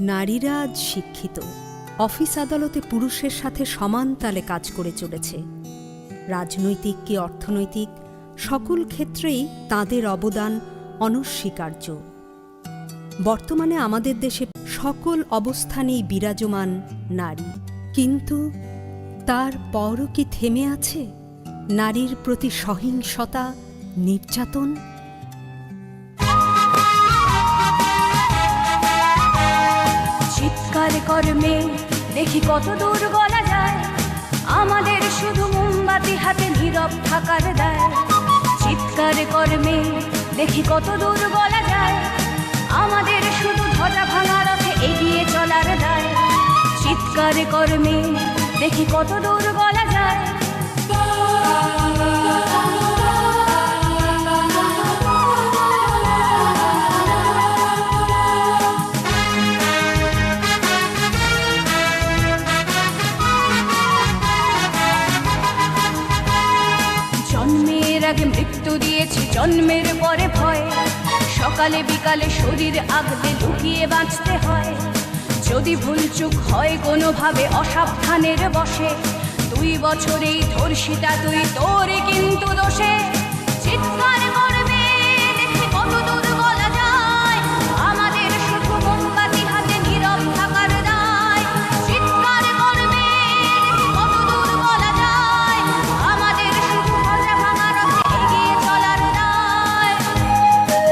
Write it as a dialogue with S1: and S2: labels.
S1: নারীরা আজ শিক্ষিত, অফিস আদালতে পুরুষের সাথে সমান তালে কাজ করে চলেছে। রাজনৈতিক কি অর্থনৈতিক, সকল ক্ষেত্রেই তাঁদের অবদান অনস্বীকার্য। বর্তমানে আমাদের দেশে সকল অবস্থানেই বিরাজমান নারী, কিন্তু তার পরও কি থেমে আছে নারীর প্রতি সহিংসতা, নির্যাতন?
S2: চিৎকার কর্মে দেখি কত দূর গলা যায়, আমাদের শুধু মোমবাতি হাতে নীরব থাকার দায়। চিৎকার কর্মে দেখি কত দূর গলা যায়, আমাদের শুধু ধ্বজা ভাঙা রথে এগিয়ে চলার দায়। চিৎকার কর্মে দেখি কত দূর গলা যায়। জন্মের আগে মৃত্যু দিয়েছি, জন্মের পরে ভয়। সকালে বিকালে শরীর আগলে লুকিয়ে বাঁচতে হয়। যদি ভুলচুক হয় কোনোভাবে অসাবধানের বশে, 2 বছরেই ধর্ষিতা তুই, তোরে কিন্তু দোষে। চিৎকার